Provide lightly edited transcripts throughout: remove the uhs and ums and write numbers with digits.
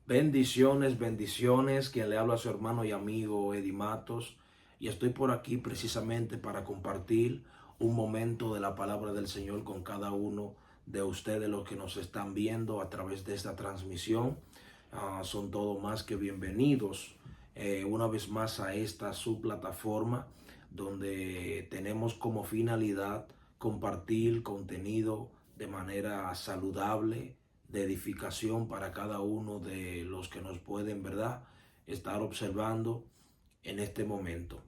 Bendiciones, bendiciones. Quien le habla a su hermano y amigo Eddie Matos. Y estoy por aquí precisamente para compartir un momento de la palabra del Señor con cada uno de ustedes, los que nos están viendo a través de esta transmisión. Son todos más que bienvenidos una vez más a esta su plataforma donde tenemos como finalidad compartir contenido de manera saludable, de edificación para cada uno de los que nos pueden, ¿verdad?, estar observando en este momento.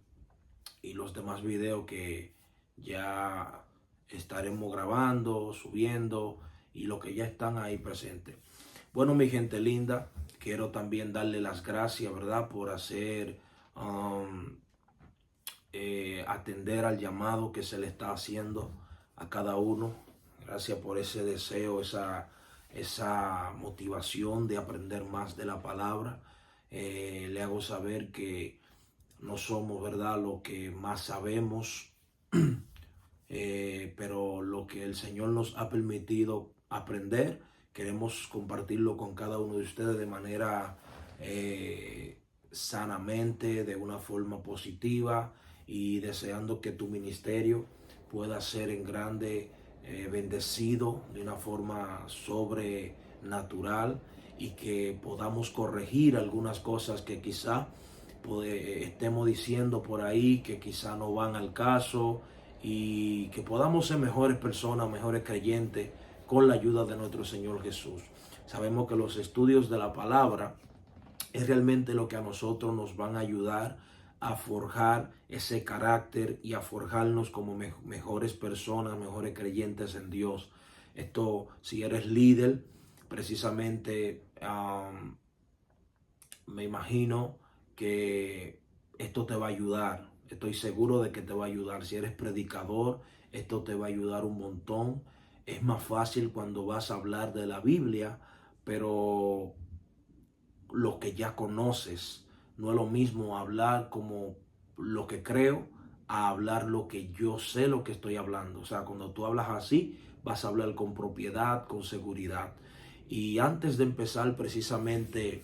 Y los demás videos que ya estaremos grabando, subiendo y los que ya están ahí presentes. Bueno, mi gente linda, quiero también darle las gracias, ¿verdad?, por hacer, atender al llamado que se le está haciendo a cada uno. Gracias por ese deseo, esa motivación de aprender más de la palabra. Le hago saber que no somos, ¿verdad?, lo que más sabemos, pero lo que el Señor nos ha permitido aprender, queremos compartirlo con cada uno de ustedes de manera sanamente, de una forma positiva y deseando que tu ministerio pueda ser en grande bendecido de una forma sobrenatural y que podamos corregir algunas cosas que quizá estemos diciendo por ahí que quizá no van al caso, y que podamos ser mejores personas, mejores creyentes con la ayuda de nuestro Señor Jesús. Sabemos que los estudios de la palabra es realmente lo que a nosotros nos van a ayudar a forjar ese carácter y a forjarnos como mejores personas, mejores creyentes en Dios. Esto, si eres líder, precisamente me imagino que esto te va a ayudar. Estoy seguro de que te va a ayudar. Si eres predicador, esto te va a ayudar un montón. Es más fácil cuando vas a hablar de la Biblia, pero lo que ya conoces, no es lo mismo hablar como lo que creo a hablar lo que yo sé lo que estoy hablando. O sea, cuando tú hablas así, vas a hablar con propiedad, con seguridad. Y antes de empezar precisamente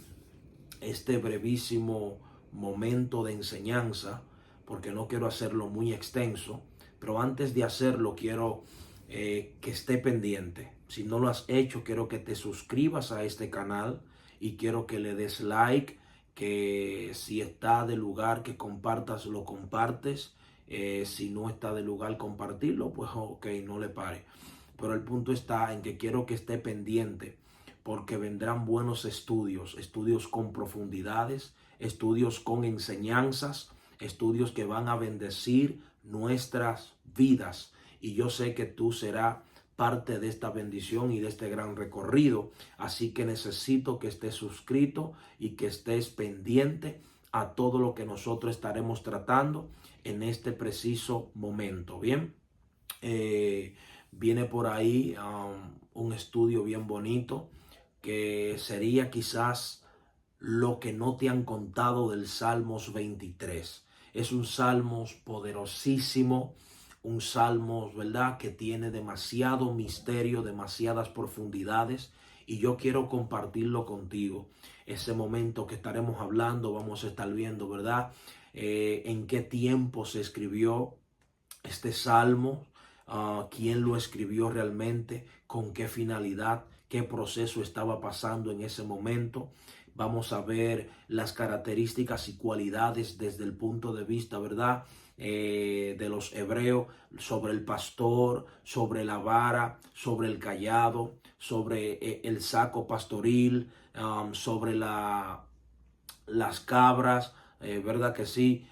este brevísimo momento de enseñanza, porque no quiero hacerlo muy extenso, pero antes de hacerlo quiero que esté pendiente. Si no lo has hecho, quiero que te suscribas a este canal y quiero que le des like, que si está de lugar que compartas, lo compartes. Si no está de lugar compartirlo, pues ok, no le pare. Pero el punto está en que quiero que esté pendiente porque vendrán buenos estudios, estudios con profundidades, estudios con enseñanzas, estudios que van a bendecir nuestras vidas. Y yo sé que tú serás parte de esta bendición y de este gran recorrido. Así que necesito que estés suscrito y que estés pendiente a todo lo que nosotros estaremos tratando en este preciso momento. Bien, viene por ahí un estudio bien bonito que sería quizás lo que no te han contado del Salmos 23. Es un Salmos poderosísimo, un Salmos, ¿verdad?, que tiene demasiado misterio, demasiadas profundidades, y yo quiero compartirlo contigo. Ese momento que estaremos hablando, vamos a estar viendo, ¿verdad?, en qué tiempo se escribió este salmo, quién lo escribió realmente, con qué finalidad, qué proceso estaba pasando en ese momento. Vamos a ver las características y cualidades desde el punto de vista, ¿verdad?, de los hebreos, sobre el pastor, sobre la vara, sobre el cayado, sobre el saco pastoril, sobre las cabras, ¿verdad que sí?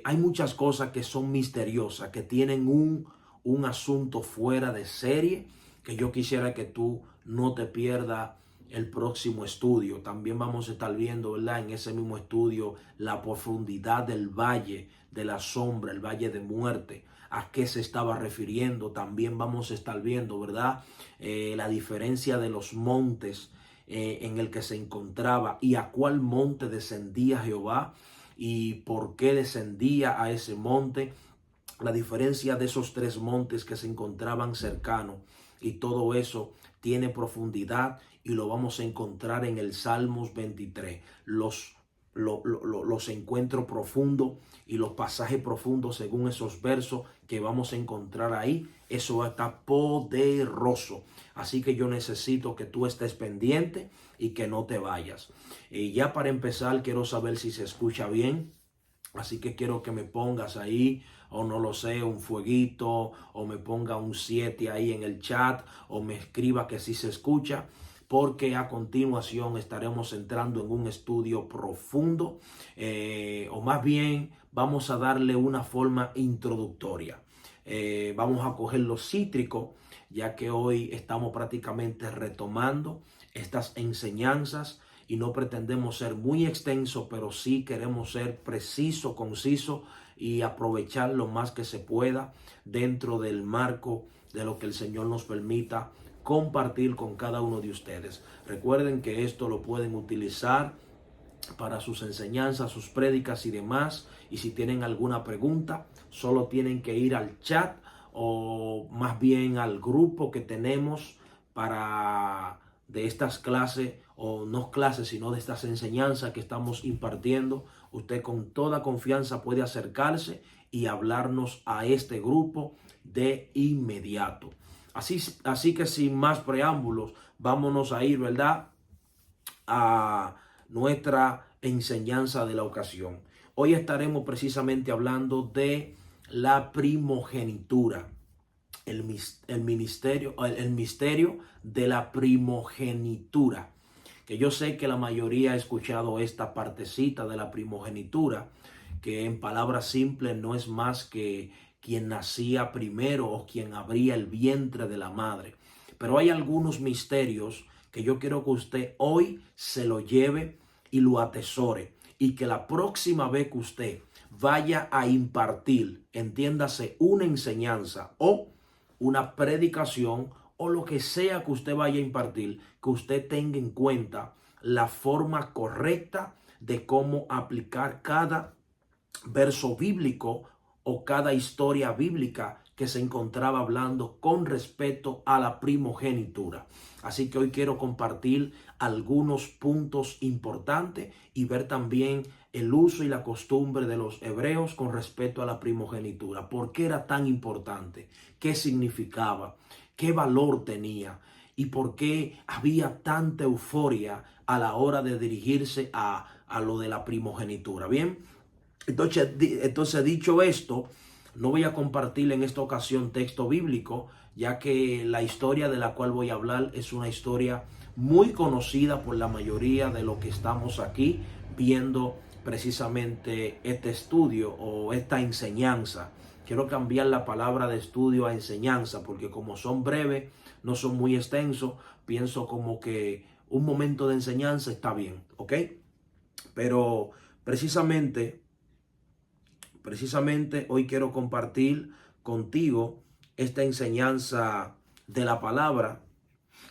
Hay muchas cosas que son misteriosas, que tienen un asunto fuera de serie, que yo quisiera que tú no te pierdas el próximo estudio. También vamos a estar viendo, ¿verdad?, en ese mismo estudio, la profundidad del valle de la sombra, el valle de muerte, a qué se estaba refiriendo. También vamos a estar viendo, ¿verdad?, la diferencia de los montes en el que se encontraba y a cuál monte descendía Jehová y por qué descendía a ese monte, la diferencia de esos tres montes que se encontraban cercanos, y todo eso tiene profundidad y lo vamos a encontrar en el Salmos 23. Los encuentros profundos y los pasajes profundos según esos versos que vamos a encontrar ahí, eso va a estar poderoso. Así que yo necesito que tú estés pendiente y que no te vayas. Y ya para empezar, quiero saber si se escucha bien. Así que quiero que me pongas ahí, o no lo sé, un fueguito, o me ponga un 7 ahí en el chat, o me escriba que sí se escucha, porque a continuación estaremos entrando en un estudio profundo, o más bien vamos a darle una forma introductoria. Vamos a coger los cítricos, ya que hoy estamos prácticamente retomando estas enseñanzas y no pretendemos ser muy extenso, pero sí queremos ser preciso, conciso y aprovechar lo más que se pueda dentro del marco de lo que el Señor nos permita compartir con cada uno de ustedes. Recuerden que esto lo pueden utilizar para sus enseñanzas, sus prédicas y demás. Y si tienen alguna pregunta, solo tienen que ir al chat o más bien al grupo que tenemos para de estas clases, o no clases, sino de estas enseñanzas que estamos impartiendo. Usted con toda confianza puede acercarse y hablarnos a este grupo de inmediato. Así que sin más preámbulos, vámonos a ir, ¿verdad?, a nuestra enseñanza de la ocasión. Hoy estaremos precisamente hablando de la primogenitura, el misterio de la primogenitura. Que yo sé que la mayoría ha escuchado esta partecita de la primogenitura, que en palabras simples no es más que quien nacía primero o quien abría el vientre de la madre. Pero hay algunos misterios que yo quiero que usted hoy se lo lleve y lo atesore, y que la próxima vez que usted vaya a impartir, entiéndase, una enseñanza o una predicación o lo que sea que usted vaya a impartir, que usted tenga en cuenta la forma correcta de cómo aplicar cada verso bíblico o cada historia bíblica que se encontraba hablando con respecto a la primogenitura. Así que hoy quiero compartir algunos puntos importantes y ver también el uso y la costumbre de los hebreos con respecto a la primogenitura. ¿Por qué era tan importante? ¿Qué significaba? ¿Qué valor tenía? ¿Y por qué había tanta euforia a la hora de dirigirse a lo de la primogenitura? Bien, entonces dicho esto, no voy a compartir en esta ocasión texto bíblico, ya que la historia de la cual voy a hablar es una historia muy conocida por la mayoría de los que estamos aquí viendo precisamente este estudio o esta enseñanza. Quiero cambiar la palabra de estudio a enseñanza, porque como son breves, no son muy extensos, pienso como que un momento de enseñanza está bien, ¿ok? Pero precisamente hoy quiero compartir contigo esta enseñanza de la palabra,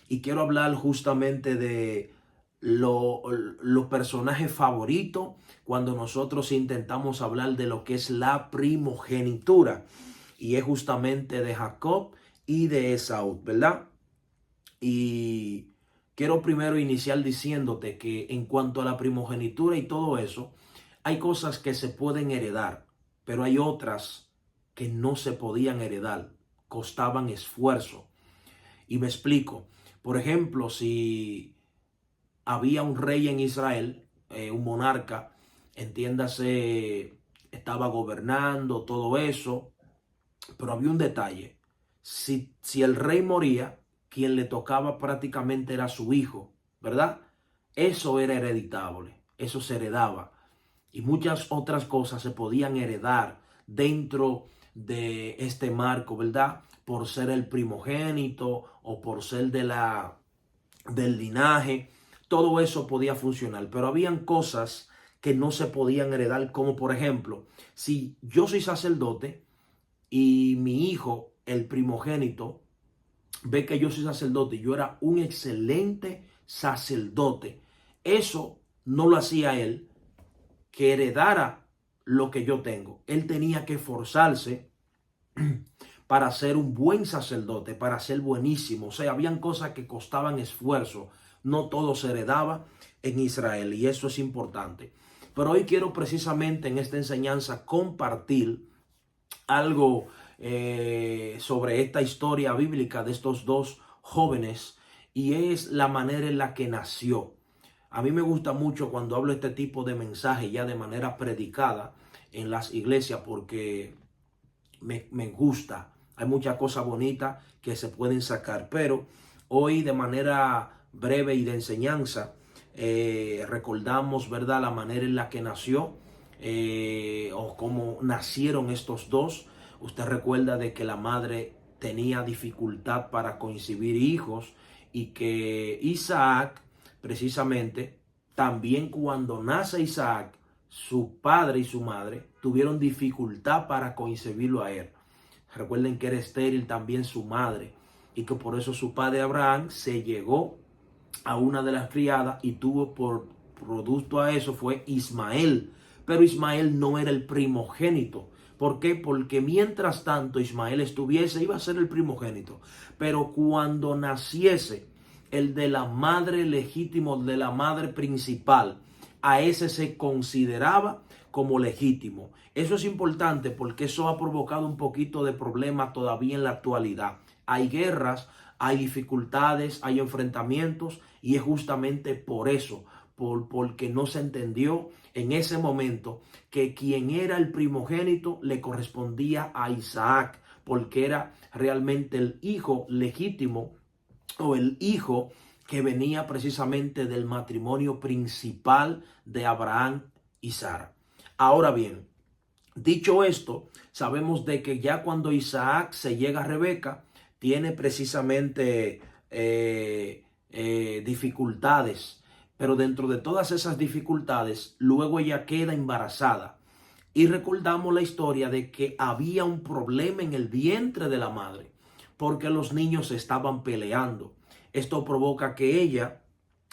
y quiero hablar justamente de los personajes favoritos cuando nosotros intentamos hablar de lo que es la primogenitura, y es justamente de Jacob y de Esaú, ¿verdad? Y quiero primero iniciar diciéndote que en cuanto a la primogenitura y todo eso, hay cosas que se pueden heredar, pero hay otras que no se podían heredar, costaban esfuerzo. Y me explico. Por ejemplo, si había un rey en Israel, un monarca, entiéndase, estaba gobernando, todo eso, pero había un detalle. Si el rey moría, quien le tocaba prácticamente era su hijo, ¿verdad? Eso era hereditable, eso se heredaba. Y muchas otras cosas se podían heredar dentro de este marco, ¿verdad? Por ser el primogénito o por ser del linaje. Todo eso podía funcionar, pero habían cosas que no se podían heredar, como por ejemplo, si yo soy sacerdote y mi hijo, el primogénito, ve que yo soy sacerdote y yo era un excelente sacerdote, eso no lo hacía él que heredara lo que yo tengo. Él tenía que esforzarse para ser un buen sacerdote, para ser buenísimo. O sea, habían cosas que costaban esfuerzo, No todo se heredaba en Israel y eso es importante. Pero hoy quiero precisamente en esta enseñanza compartir algo sobre esta historia bíblica de estos dos jóvenes y es la manera en la que nació. A mí me gusta mucho cuando hablo este tipo de mensaje ya de manera predicada en las iglesias porque me gusta. Hay muchas cosas bonitas que se pueden sacar, pero hoy de manera breve y de enseñanza recordamos, ¿verdad?, la manera en la que nació o cómo nacieron estos dos. Usted recuerda de que la madre tenía dificultad para concebir hijos y que Isaac, precisamente, también cuando nace Isaac, su padre y su madre tuvieron dificultad para concebirlo a él. Recuerden que era estéril también su madre y que por eso su padre Abraham se llegó a una de las criadas y tuvo por producto a eso fue Ismael. Pero Ismael no era el primogénito. ¿Por qué? Porque mientras tanto Ismael estuviese, iba a ser el primogénito. Pero cuando naciese el de la madre legítimo, de la madre principal, a ese se consideraba como legítimo. Eso es importante porque eso ha provocado un poquito de problema todavía en la actualidad. Hay guerras, hay dificultades, hay enfrentamientos y es justamente por eso, porque no se entendió en ese momento que quien era el primogénito le correspondía a Isaac, porque era realmente el hijo legítimo o el hijo que venía precisamente del matrimonio principal de Abraham y Sara. Ahora bien, dicho esto, sabemos de que ya cuando Isaac se llega a Rebeca, tiene precisamente dificultades, pero dentro de todas esas dificultades, luego ella queda embarazada. Y recordamos la historia de que había un problema en el vientre de la madre, porque los niños estaban peleando. Esto provoca que ella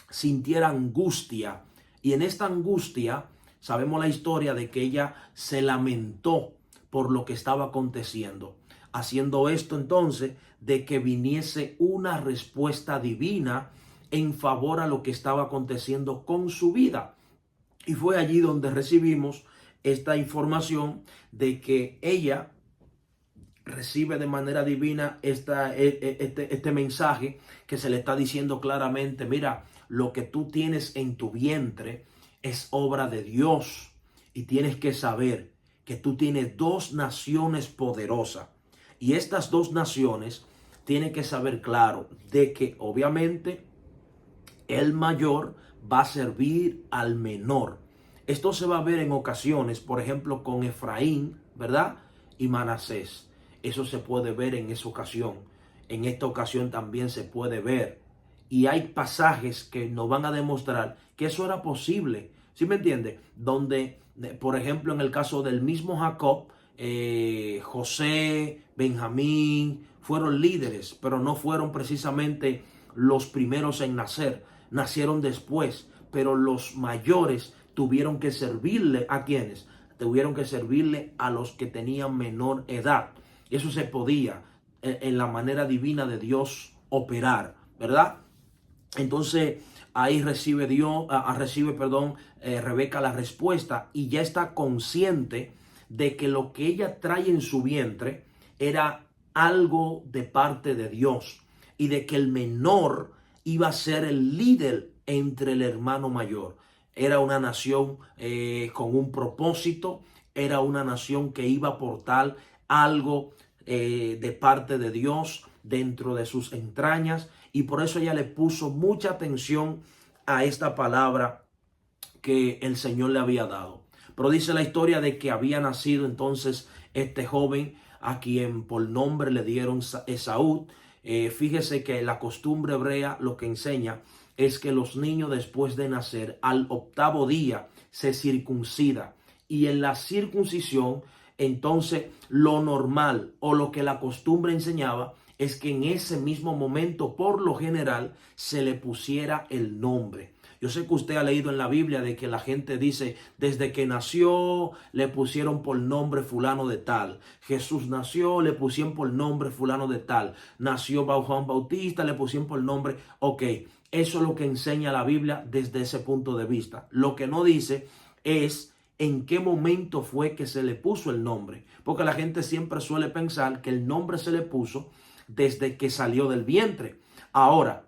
sintiera angustia y en esta angustia sabemos la historia de que ella se lamentó por lo que estaba aconteciendo, haciendo esto entonces de que viniese una respuesta divina en favor a lo que estaba aconteciendo con su vida. Y fue allí donde recibimos esta información de que ella recibe de manera divina este mensaje que se le está diciendo claramente: mira, lo que tú tienes en tu vientre es obra de Dios y tienes que saber que tú tienes dos naciones poderosas y estas dos naciones tienen que saber claro de que obviamente el mayor va a servir al menor. Esto se va a ver en ocasiones, por ejemplo, con Efraín, ¿verdad? Y Manasés. Eso se puede ver en esa ocasión. En esta ocasión también se puede ver. Y hay pasajes que nos van a demostrar que eso era posible. ¿Sí me entiende? Donde, por ejemplo, en el caso del mismo Jacob, José, Benjamín, fueron líderes, pero no fueron precisamente los primeros en nacer. Nacieron después, pero los mayores tuvieron que servirle a quienes, tuvieron que servirle a los que tenían menor edad. Eso se podía en la manera divina de Dios operar, ¿verdad? Entonces ahí recibe Rebeca la respuesta y ya está consciente de que lo que ella trae en su vientre era algo de parte de Dios y de que el menor iba a ser el líder entre el hermano mayor. Era una nación con un propósito, era una nación que iba a aportar algo de parte de Dios dentro de sus entrañas y por eso ella le puso mucha atención a esta palabra que el Señor le había dado. Pero dice la historia de que había nacido entonces este joven a quien por nombre le dieron Esaú. Fíjese que la costumbre hebrea lo que enseña es que los niños después de nacer al octavo día se circuncida y en la circuncisión entonces lo normal o lo que la costumbre enseñaba es que en ese mismo momento por lo general se le pusiera el nombre. Yo sé que usted ha leído en la Biblia de que la gente dice, desde que nació le pusieron por nombre fulano de tal. Jesús nació, le pusieron por nombre fulano de tal. Nació Juan Bautista, le pusieron por nombre. Ok, Eso es lo que enseña la Biblia desde ese punto de vista. Lo que no dice es en qué momento fue que se le puso el nombre, porque la gente siempre suele pensar que el nombre se le puso desde que salió del vientre. Ahora,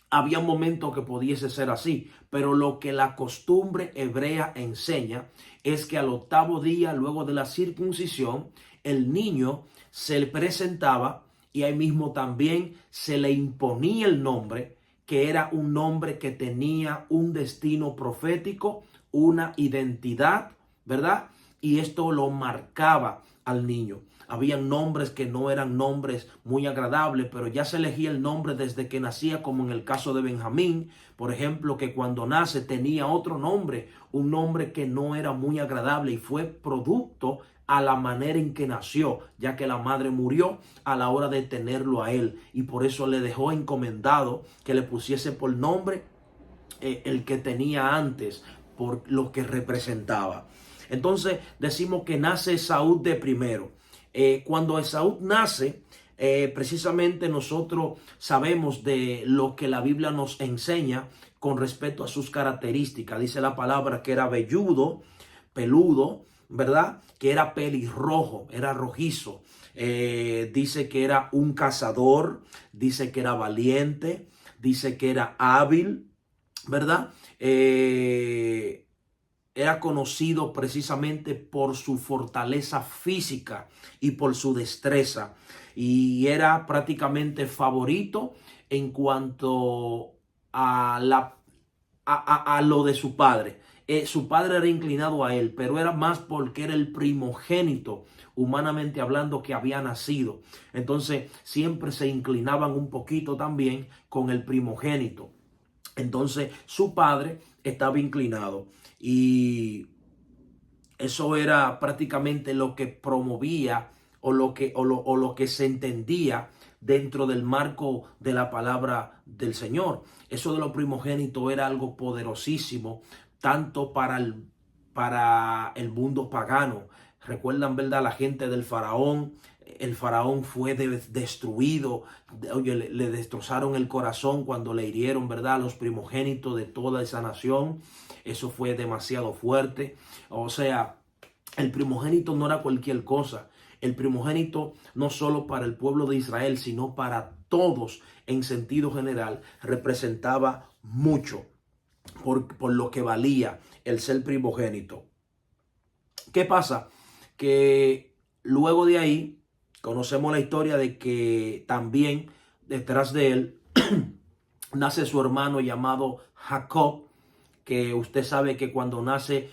había un momento que pudiese ser así, pero lo que la costumbre hebrea enseña es que al octavo día, luego de la circuncisión, el niño se le presentaba y ahí mismo también se le imponía el nombre, que era un nombre que tenía un destino profético, una identidad, ¿verdad? Y esto lo marcaba al niño. Habían nombres que no eran nombres muy agradables, pero ya se elegía el nombre desde que nacía, como en el caso de Benjamín, por ejemplo, que cuando nace tenía otro nombre, un nombre que no era muy agradable y fue producto a la manera en que nació, ya que la madre murió a la hora de tenerlo a él, y por eso le dejó encomendado que le pusiese por nombre el que tenía antes, por lo que representaba. Entonces decimos que nace Esaú de primero. Cuando Esaú nace, precisamente nosotros sabemos de lo que la Biblia nos enseña con respecto a sus características. Dice la palabra que era velludo, peludo, ¿verdad? Que era pelirrojo, era rojizo. Dice que era un cazador, dice que era valiente, dice que era hábil, ¿verdad? Era conocido precisamente por su fortaleza física y por su destreza. Y era prácticamente favorito en cuanto a, a lo de su padre. Su padre era inclinado a él, pero era más porque era el primogénito, humanamente hablando, que había nacido. Entonces siempre se inclinaban un poquito también con el primogénito. Entonces su padre estaba inclinado y eso era prácticamente lo que promovía o lo que se entendía dentro del marco de la palabra del Señor. Eso de los primogénitos era algo poderosísimo, tanto para el mundo pagano. Recuerdan, ¿verdad? La gente del faraón. El faraón fue destruido. Oye, le destrozaron el corazón cuando le hirieron, ¿verdad? Los primogénitos de toda esa nación. Eso fue demasiado fuerte. O sea, el primogénito no era cualquier cosa. El primogénito no solo para el pueblo de Israel, sino para todos en sentido general, representaba mucho por lo que valía el ser primogénito. ¿Qué pasa? Que luego de ahí conocemos la historia de que también detrás de él nace su hermano llamado Jacob, que usted sabe que cuando nace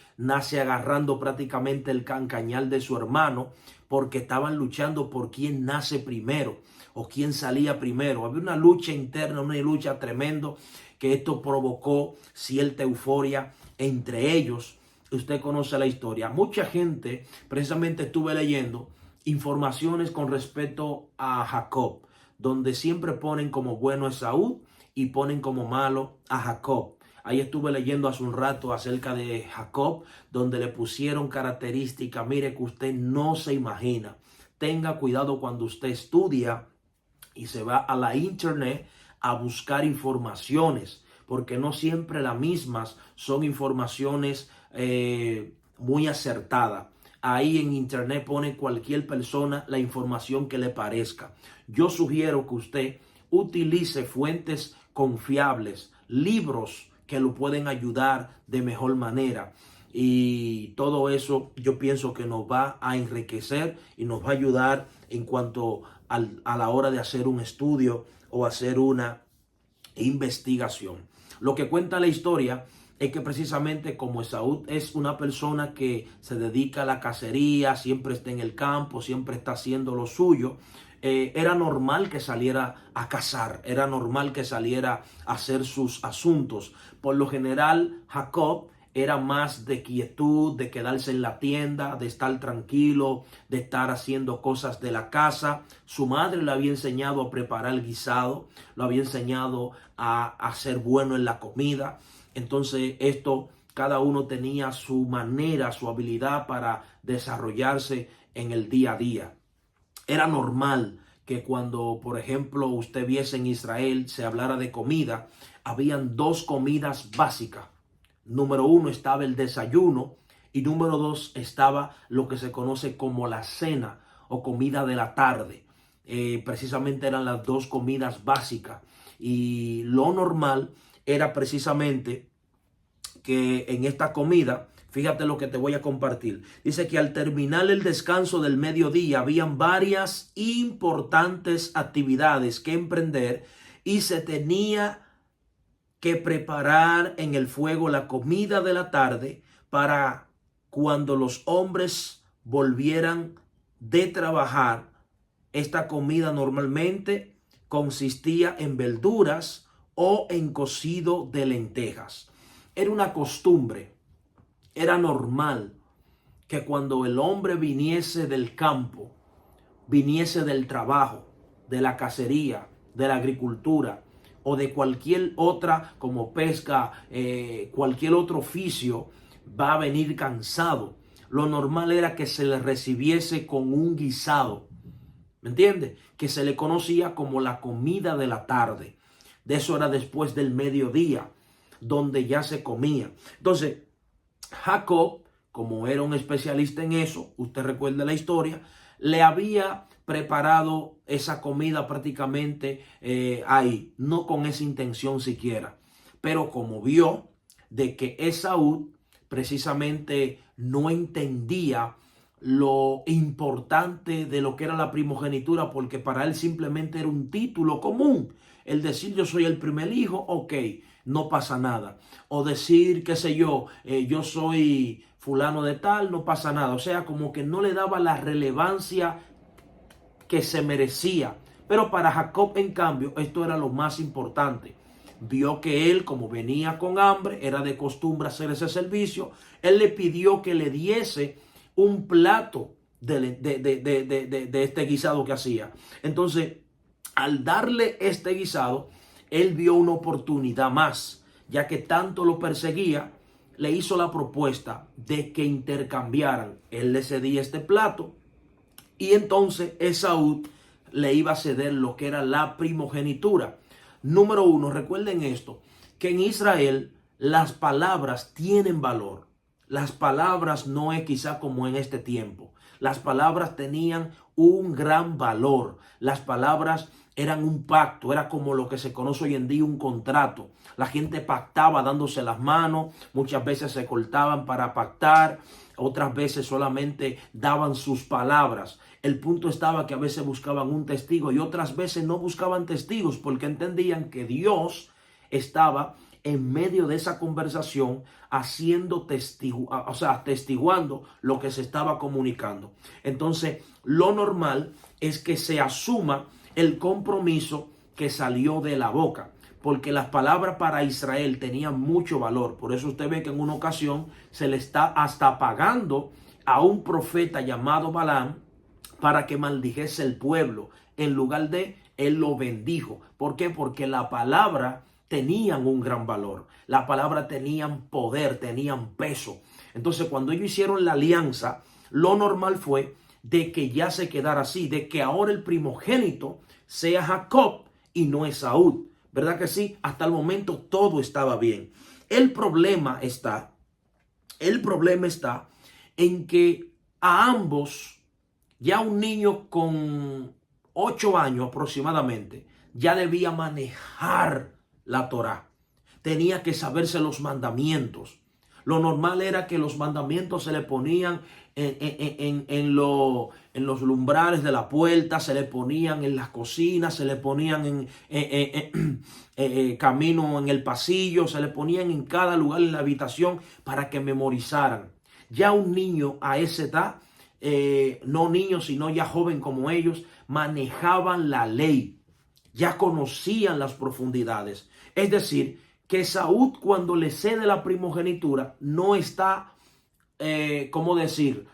agarrando prácticamente el cañal de su hermano, porque estaban luchando por quién nace primero o quién salía primero. Había una lucha interna, una lucha tremenda, que esto provocó cierta euforia entre ellos. Usted conoce la historia. Mucha gente, precisamente estuve leyendo informaciones con respecto a Jacob, donde siempre ponen como bueno a Esaú y ponen como malo a Jacob. Ahí estuve leyendo hace un rato acerca de Jacob, donde le pusieron características, mire, que usted no se imagina. Tenga cuidado cuando usted estudia y se va a la internet a buscar informaciones, porque no siempre las mismas son informaciones muy acertadas. Ahí en internet pone cualquier persona la información que le parezca. Yo sugiero que usted utilice fuentes confiables, libros que lo pueden ayudar de mejor manera. Y todo eso yo pienso que nos va a enriquecer y nos va a ayudar en cuanto a la hora de hacer un estudio o hacer una investigación. Lo que cuenta la historia es que precisamente como Esaú es una persona que se dedica a la cacería, siempre está en el campo, siempre está haciendo lo suyo, era normal que saliera a cazar, era normal que saliera a hacer sus asuntos. Por lo general, Jacob era más de quietud, de quedarse en la tienda, de estar tranquilo, de estar haciendo cosas de la casa. Su madre le había enseñado a preparar guisado, lo había enseñado a ser bueno en la comida. Entonces cada uno tenía su manera, su habilidad para desarrollarse en el día a día. Era normal que cuando, por ejemplo, usted viese en Israel, se hablara de comida, habían dos comidas básicas. Número uno estaba el desayuno y número dos estaba lo que se conoce como la cena o comida de la tarde. Precisamente eran las dos comidas básicas y lo normal era precisamente que en esta comida, fíjate lo que te voy a compartir. Dice que al terminar el descanso del mediodía habían varias importantes actividades que emprender y se tenía que preparar en el fuego la comida de la tarde para cuando los hombres volvieran de trabajar. Esta comida normalmente consistía en verduras o en cocido de lentejas. Era una costumbre, era normal que cuando el hombre viniese del campo, viniese del trabajo, de la cacería, de la agricultura o de cualquier otra como pesca, cualquier otro oficio, va a venir cansado. Lo normal era que se le recibiese con un guisado, ¿me entiende? Que se le conocía como la comida de la tarde. De eso era después del mediodía, donde ya se comía. Entonces, Jacob, como era un especialista en eso, usted recuerda la historia, le había preparado esa comida prácticamente ahí, no con esa intención siquiera. Pero como vio de que Esaú precisamente no entendía lo importante de lo que era la primogenitura, porque para él simplemente era un título común. El decir yo soy el primer hijo, ok, no pasa nada. O decir, qué sé yo, yo soy fulano de tal, no pasa nada. O sea, como que no le daba la relevancia que se merecía. Pero para Jacob, en cambio, esto era lo más importante. Vio que él, como venía con hambre, era de costumbre hacer ese servicio. Él le pidió que le diese un plato de este guisado que hacía. Entonces, al darle este guisado, él vio una oportunidad más, ya que tanto lo perseguía, le hizo la propuesta de que intercambiaran. Él le cedía este plato y entonces Esaú le iba a ceder lo que era la primogenitura. Número uno, recuerden esto, que en Israel las palabras tienen valor. Las palabras no es quizá como en este tiempo. Las palabras tenían un gran valor. Las palabras eran un pacto, era como lo que se conoce hoy en día un contrato. La gente pactaba dándose las manos, muchas veces se cortaban para pactar, otras veces solamente daban sus palabras. El punto estaba que a veces buscaban un testigo y otras veces no buscaban testigos porque entendían que Dios estaba en medio de esa conversación haciendo testiguando lo que se estaba comunicando. Entonces, lo normal es que se asuma el compromiso que salió de la boca, porque las palabras para Israel tenían mucho valor. Por eso usted ve que en una ocasión se le está hasta pagando a un profeta llamado Balaam para que maldijese el pueblo. En lugar de él lo bendijo. ¿Por qué? Porque la palabra tenían un gran valor. La palabra tenían poder, tenían peso. Entonces, cuando ellos hicieron la alianza, lo normal fue de que ya se quedara así, de que ahora el primogénito sea Jacob y no Esaú. ¿Verdad que sí? Hasta el momento todo estaba bien. El problema está en que a ambos, ya un niño con 8 años aproximadamente, ya debía manejar la Torá. Tenía que saberse los mandamientos. Lo normal era que los mandamientos se le ponían en los lumbrales de la puerta, se le ponían en las cocinas, se le ponían camino en el pasillo, se le ponían en cada lugar en la habitación para que memorizaran. Ya un niño a esa edad, no niño sino ya joven como ellos, manejaban la ley, ya conocían las profundidades. Es decir, que Saúl, cuando le cede la primogenitura, no está, ¿cómo decir?,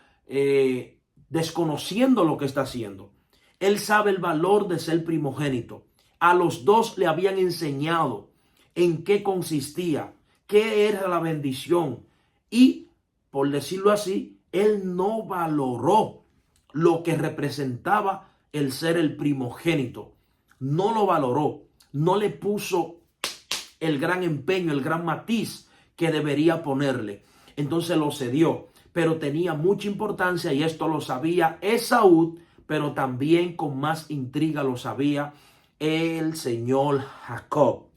desconociendo lo que está haciendo. Él sabe el valor de ser primogénito. A los dos le habían enseñado en qué consistía, qué era la bendición. Y, por decirlo así, él no valoró lo que representaba el ser el primogénito. No lo valoró, no le puso el gran empeño, el gran matiz que debería ponerle. Entonces lo cedió, pero tenía mucha importancia y esto lo sabía Esaú, pero también con más intriga lo sabía el señor Jacob.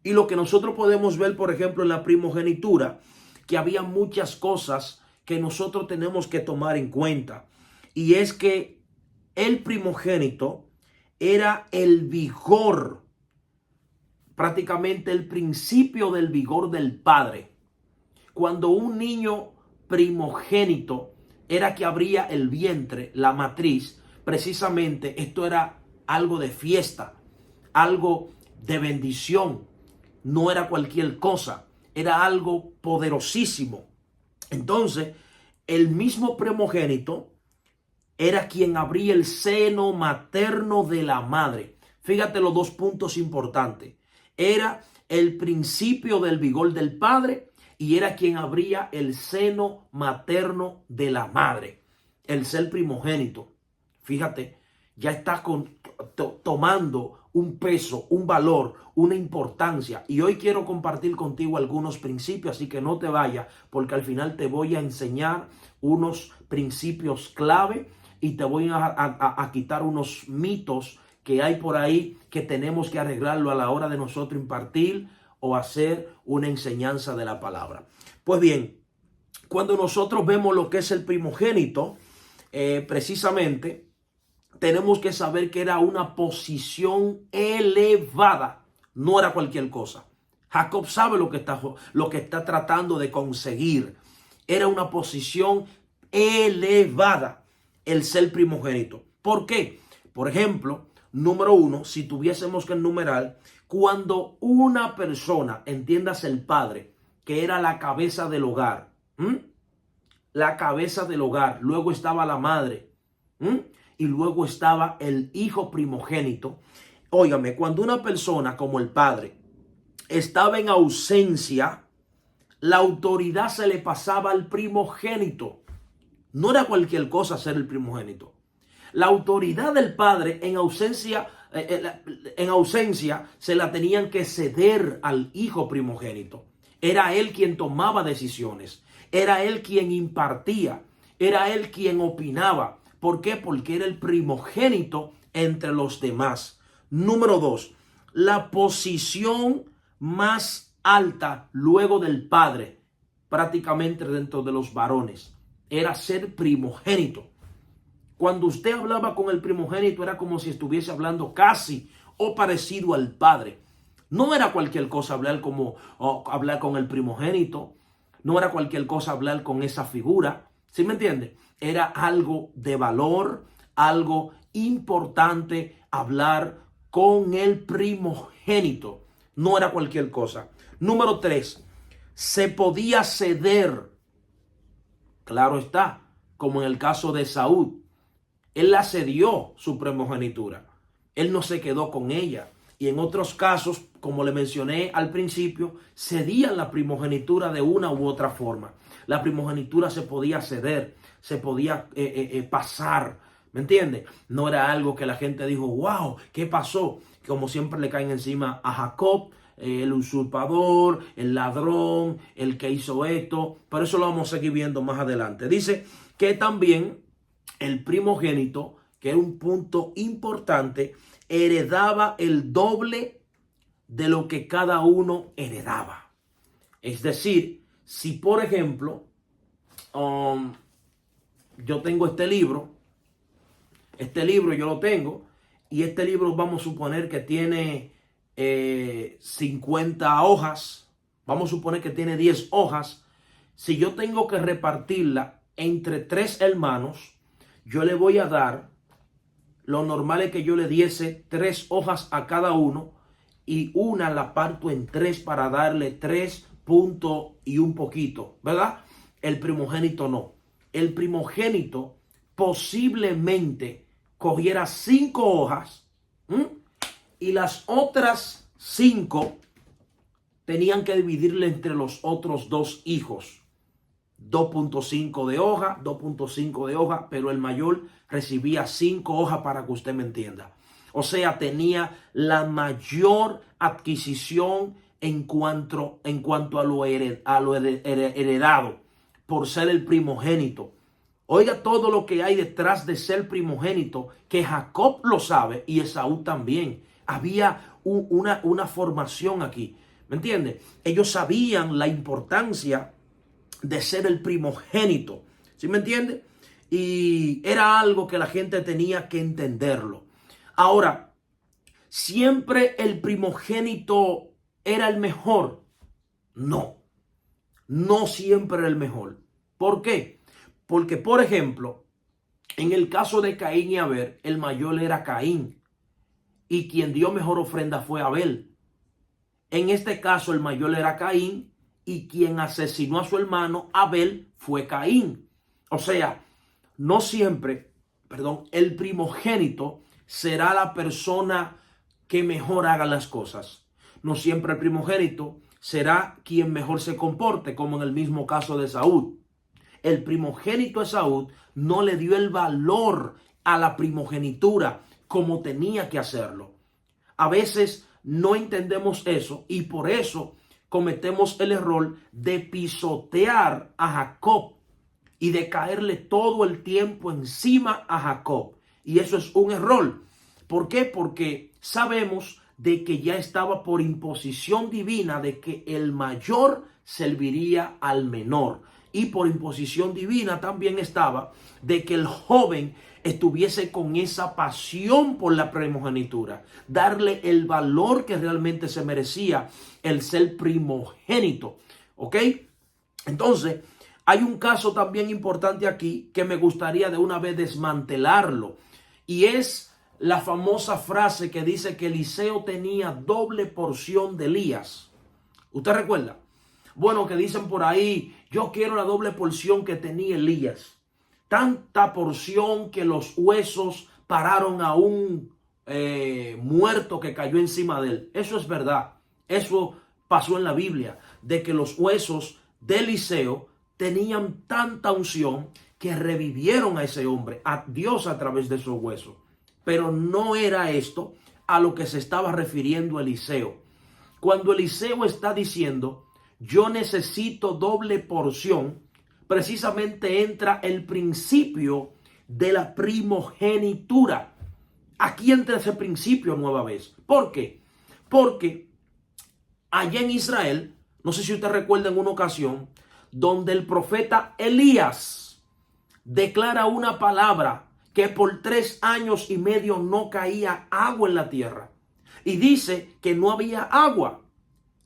Y lo que nosotros podemos ver, por ejemplo, en la primogenitura, que había muchas cosas que nosotros tenemos que tomar en cuenta. Y es que el primogénito era el vigor, prácticamente el principio del vigor del padre. Cuando un niño primogénito era que abría el vientre, la matriz, precisamente esto era algo de fiesta, algo de bendición. No era cualquier cosa, era algo poderosísimo. Entonces, el mismo primogénito era quien abría el seno materno de la madre. Fíjate los dos puntos importantes. Era el principio del vigor del padre y era quien abría el seno materno de la madre. El ser primogénito. Fíjate, ya está tomando un peso, un valor, una importancia. Y hoy quiero compartir contigo algunos principios, así que no te vayas, porque al final te voy a enseñar unos principios clave y te voy a quitar unos mitos que hay por ahí que tenemos que arreglarlo a la hora de nosotros impartir o hacer una enseñanza de la palabra. Pues bien, cuando nosotros vemos lo que es el primogénito, precisamente tenemos que saber que era una posición elevada, no era cualquier cosa. Jacob sabe lo que está tratando de conseguir. Era una posición elevada el ser primogénito. ¿Por qué? Por ejemplo, número uno, si tuviésemos que enumerar, cuando una persona, entiendas el padre, que era la cabeza del hogar, la cabeza del hogar, luego estaba la madre, y luego estaba el hijo primogénito. Óigame, cuando una persona como el padre estaba en ausencia, la autoridad se le pasaba al primogénito. No era cualquier cosa ser el primogénito. La autoridad del padre en ausencia se la tenían que ceder al hijo primogénito. Era él quien tomaba decisiones. Era él quien impartía. Era él quien opinaba. ¿Por qué? Porque era el primogénito entre los demás. Número dos, la posición más alta luego del padre, prácticamente dentro de los varones, era ser primogénito. Cuando usted hablaba con el primogénito era como si estuviese hablando casi o parecido al padre. No era cualquier cosa hablar hablar con el primogénito. No era cualquier cosa hablar con esa figura. ¿Sí me entiende? Era algo de valor, algo importante hablar con el primogénito. No era cualquier cosa. Número 3, se podía ceder. Claro está, como en el caso de Saúl. Él la cedió su primogenitura. Él no se quedó con ella. Y en otros casos, como le mencioné al principio, cedían la primogenitura de una u otra forma. La primogenitura se podía ceder, se podía pasar, ¿me entiendes? No era algo que la gente dijo, wow, ¿qué pasó? Como siempre le caen encima a Jacob, el usurpador, el ladrón, el que hizo esto. Pero eso lo vamos a seguir viendo más adelante. Dice que también el primogénito, que era un punto importante, heredaba el doble de lo que cada uno heredaba. Es decir, si por ejemplo, yo tengo este libro yo lo tengo, y este libro vamos a suponer que tiene 50 hojas, vamos a suponer que tiene 10 hojas. Si yo tengo que repartirla entre 3 hermanos, yo le voy a dar, lo normal es que yo le diese 3 hojas a cada uno y una la parto en 3 para darle 3 puntos y un poquito, ¿verdad? El primogénito no. El primogénito posiblemente cogiera 5 hojas y las otras 5 tenían que dividirle entre los otros 2 hijos. 2.5 de hoja, 2.5 de hoja, pero el mayor recibía 5 hojas para que usted me entienda. O sea, tenía la mayor adquisición en cuanto a lo heredado, por ser el primogénito. Oiga todo lo que hay detrás de ser primogénito, que Jacob lo sabe y Esaú también. Había una formación aquí, ¿me entiende? Ellos sabían la importancia de ser el primogénito, ¿sí me entiende? Y era algo que la gente tenía que entenderlo. Ahora, ¿siempre el primogénito era el mejor? No, no siempre era el mejor. ¿Por qué? Porque, por ejemplo, en el caso de Caín y Abel, el mayor era Caín y quien dio mejor ofrenda fue Abel. En este caso, el mayor era Caín y quien asesinó a su hermano Abel fue Caín. O sea, no siempre, el primogénito será la persona que mejor haga las cosas. No siempre el primogénito será quien mejor se comporte, como en el mismo caso de Saúl. El primogénito Esaú no le dio el valor a la primogenitura como tenía que hacerlo. A veces no entendemos eso y por eso cometemos el error de pisotear a Jacob y de caerle todo el tiempo encima a Jacob. Y eso es un error. ¿Por qué? Porque sabemos de que ya estaba por imposición divina de que el mayor serviría al menor. Y por imposición divina también estaba de que el joven estuviese con esa pasión por la primogenitura, darle el valor que realmente se merecía el ser primogénito. ¿Ok? Entonces, hay un caso también importante aquí que me gustaría de una vez desmantelarlo. Y es la famosa frase que dice que Eliseo tenía doble porción de Elías. ¿Usted recuerda? Bueno, que dicen por ahí, yo quiero la doble porción que tenía Elías. Tanta porción que los huesos pararon a un muerto que cayó encima de él. Eso es verdad. Eso pasó en la Biblia, de que los huesos de Eliseo tenían tanta unción que revivieron a ese hombre, a Dios a través de esos huesos. Pero no era esto a lo que se estaba refiriendo Eliseo. Cuando Eliseo está diciendo, yo necesito doble porción, precisamente entra el principio de la primogenitura. Aquí entra ese principio nueva vez. ¿Por qué? Porque allá en Israel, no sé si usted recuerda en una ocasión, donde el profeta Elías declara una palabra que por 3 años y medio no caía agua en la tierra. Y dice que no había agua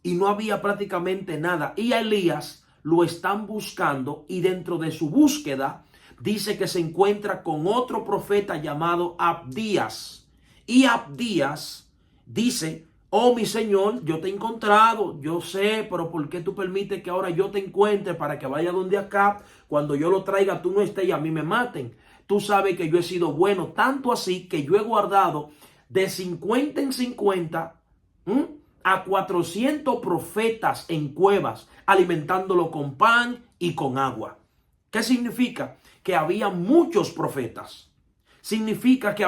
y no había prácticamente nada. Y a Elías lo están buscando y dentro de su búsqueda dice que se encuentra con otro profeta llamado Abdías. Y Abdías dice, oh mi Señor, yo te he encontrado, yo sé, pero ¿por qué tú permites que ahora yo te encuentre para que vaya donde acá? Cuando yo lo traiga tú no estés y a mí me maten. Tú sabes que yo he sido bueno, tanto así que yo he guardado de 50 en 50 a 400 profetas en cuevas, alimentándolo con pan y con agua. ¿Qué significa? Que había muchos profetas. Significa que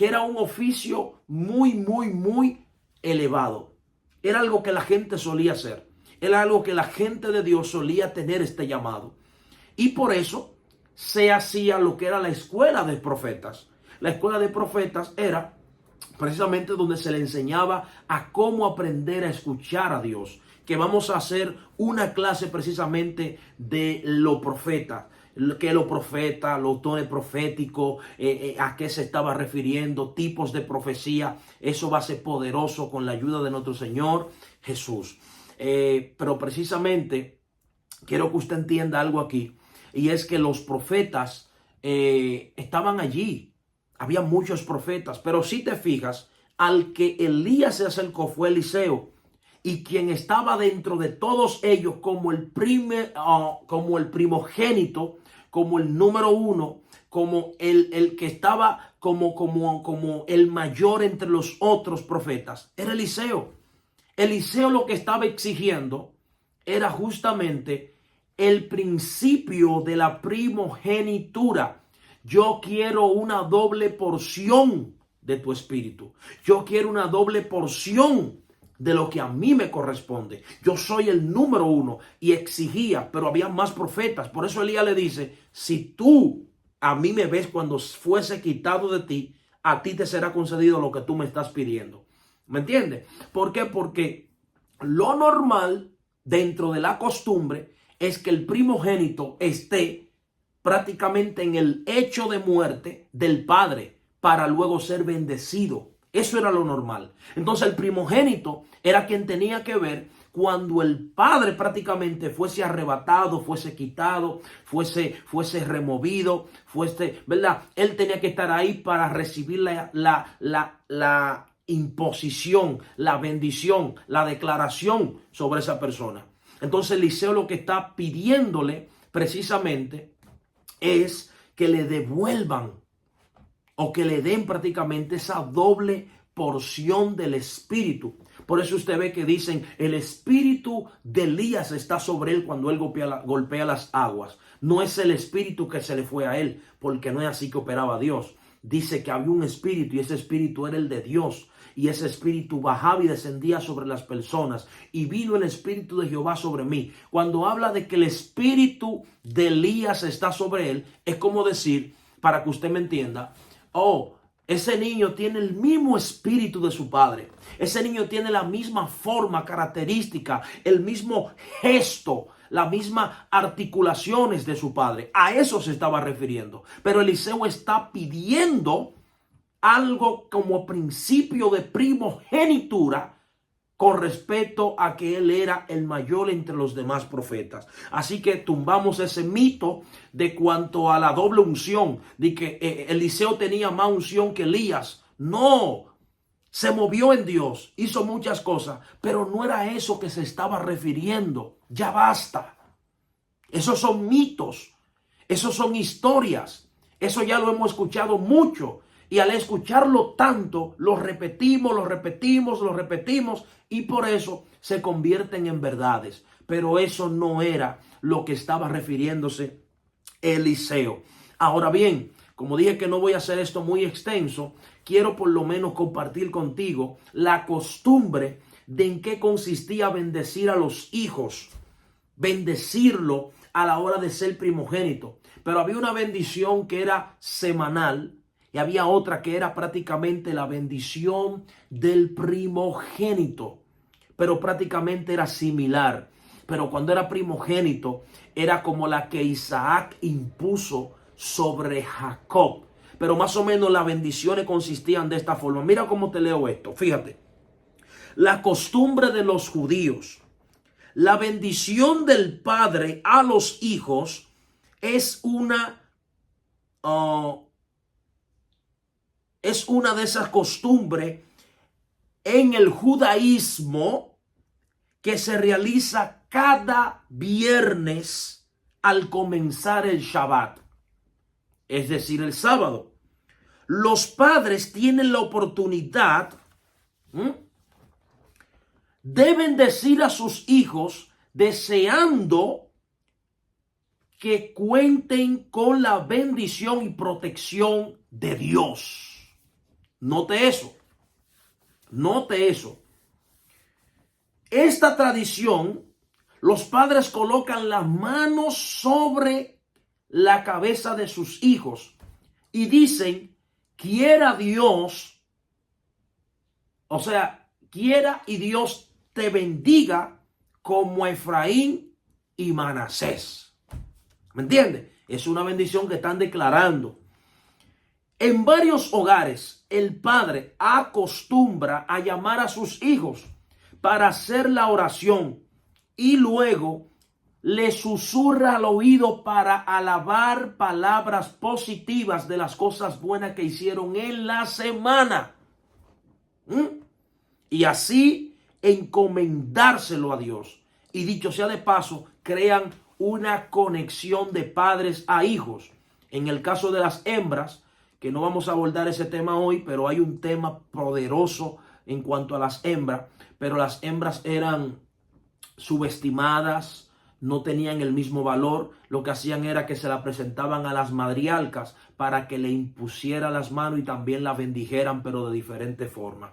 era un oficio muy elevado. Era algo que la gente solía hacer. Era algo que la gente de Dios solía tener este llamado. Y por eso se hacía lo que era la escuela de profetas. La escuela de profetas era precisamente donde se le enseñaba a cómo aprender a escuchar a Dios. Que vamos a hacer una clase precisamente de lo profeta. Que lo profeta, los dones proféticos, a qué se estaba refiriendo, tipos de profecía. Eso va a ser poderoso con la ayuda de nuestro Señor Jesús. Pero precisamente quiero que usted entienda algo aquí. Y es que los profetas estaban allí. Había muchos profetas. Pero si te fijas, al que Elías se acercó fue Eliseo. Y quien estaba dentro de todos ellos como el primogénito, como el número uno, como el que estaba como el mayor entre los otros profetas, era Eliseo. Eliseo lo que estaba exigiendo era justamente el principio de la primogenitura. Yo quiero una doble porción de tu espíritu. Yo quiero una doble porción de lo que a mí me corresponde. Yo soy el número uno y exigía, pero había más profetas. Por eso Elías le dice, si tú a mí me ves cuando fuese quitado de ti, a ti te será concedido lo que tú me estás pidiendo. ¿Me entiendes? ¿Por qué? Porque lo normal dentro de la costumbre es que el primogénito esté prácticamente en el hecho de muerte del padre para luego ser bendecido. Eso era lo normal. Entonces el primogénito era quien tenía que ver cuando el padre prácticamente fuese arrebatado, fuese quitado, fuese removido, ¿verdad? Él tenía que estar ahí para recibir la imposición, la bendición, la declaración sobre esa persona. Entonces Eliseo lo que está pidiéndole precisamente es que le devuelvan o que le den prácticamente esa doble porción del espíritu. Por eso usted ve que dicen, el espíritu de Elías está sobre él cuando él golpea las aguas. No es el espíritu que se le fue a él, porque no es así que operaba Dios. Dice que había un espíritu y ese espíritu era el de Dios. Y ese espíritu bajaba y descendía sobre las personas. Y vino el espíritu de Jehová sobre mí. Cuando habla de que el espíritu de Elías está sobre él, es como decir, para que usted me entienda, ese niño tiene el mismo espíritu de su padre. Ese niño tiene la misma forma característica, el mismo gesto, las mismas articulaciones de su padre. A eso se estaba refiriendo. Pero Eliseo está pidiendo algo como principio de primogenitura con respecto a que él era el mayor entre los demás profetas. Así que tumbamos ese mito de cuanto a la doble unción, de que Eliseo tenía más unción que Elías. No, se movió en Dios, hizo muchas cosas, pero no era eso que se estaba refiriendo. Ya basta. Esos son mitos, esos son historias, eso ya lo hemos escuchado mucho. Y al escucharlo tanto, lo repetimos y por eso se convierten en verdades. Pero eso no era lo que estaba refiriéndose Eliseo. Ahora bien, como dije que no voy a hacer esto muy extenso, quiero por lo menos compartir contigo la costumbre de en qué consistía bendecir a los hijos, bendecirlo a la hora de ser primogénito. Pero había una bendición que era semanal. Y había otra que era prácticamente la bendición del primogénito. Pero prácticamente era similar. Pero cuando era primogénito, era como la que Isaac impuso sobre Jacob. Pero más o menos las bendiciones consistían de esta forma. Mira cómo te leo esto. Fíjate. La costumbre de los judíos. La bendición del padre a los hijos es una de esas costumbres en el judaísmo que se realiza cada viernes al comenzar el Shabbat, es decir, el sábado. Los padres tienen la oportunidad de bendecir a sus hijos deseando que cuenten con la bendición y protección de Dios. Note eso. Note eso. Esta tradición, los padres colocan las manos sobre la cabeza de sus hijos y dicen, quiera Dios, o sea, quiera y Dios te bendiga como a Efraín y Manasés. ¿Me entiendes? Es una bendición que están declarando. En varios hogares, el padre acostumbra a llamar a sus hijos para hacer la oración y luego le susurra al oído para alabar palabras positivas de las cosas buenas que hicieron en la semana. Y así encomendárselo a Dios. Y dicho sea de paso, crean una conexión de padres a hijos. En el caso de las hembras, que no vamos a abordar ese tema hoy, pero hay un tema poderoso en cuanto a las hembras. Pero las hembras eran subestimadas, no tenían el mismo valor, lo que hacían era que se la presentaban a las matriarcas para que le impusiera las manos y también la bendijeran, pero de diferente forma.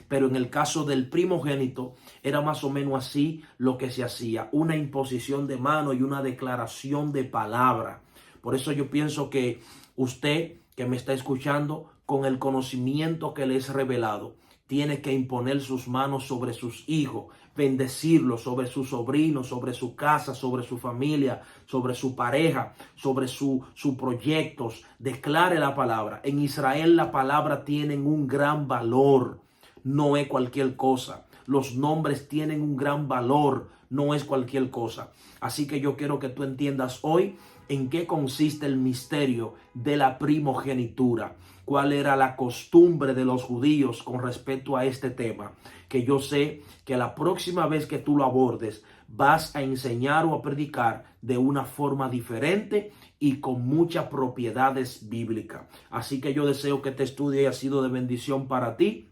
Pero en el caso del primogénito era más o menos así lo que se hacía, una imposición de mano y una declaración de palabra. Por eso yo pienso que usted que me está escuchando, con el conocimiento que le es revelado, tiene que imponer sus manos sobre sus hijos, bendecirlos, sobre sus sobrinos, sobre su casa, sobre su familia, sobre su pareja, sobre sus proyectos. Declare la palabra. En Israel la palabra tiene un gran valor, no es cualquier cosa. Los nombres tienen un gran valor, no es cualquier cosa. Así que yo quiero que tú entiendas hoy en qué consiste el misterio de la primogenitura, cuál era la costumbre de los judíos con respecto a este tema, que yo sé que la próxima vez que tú lo abordes vas a enseñar o a predicar de una forma diferente y con muchas propiedades bíblicas. Así que yo deseo que este estudio haya sido de bendición para ti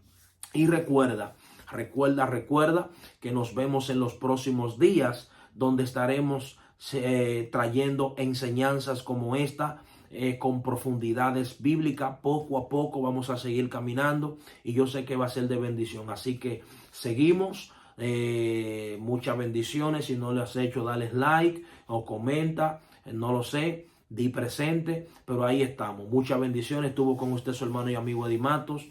y recuerda que nos vemos en los próximos días donde estaremos trayendo enseñanzas como esta con profundidades bíblicas. Poco a poco vamos a seguir caminando y yo sé que va a ser de bendición. Así que seguimos. Muchas bendiciones. Si no le has hecho, dale like o comenta. No lo sé. Di presente. Pero ahí estamos. Muchas bendiciones. Estuvo con usted su hermano y amigo Eddie Matos.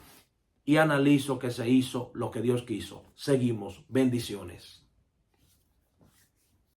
Y analizo que se hizo lo que Dios quiso. Seguimos. Bendiciones.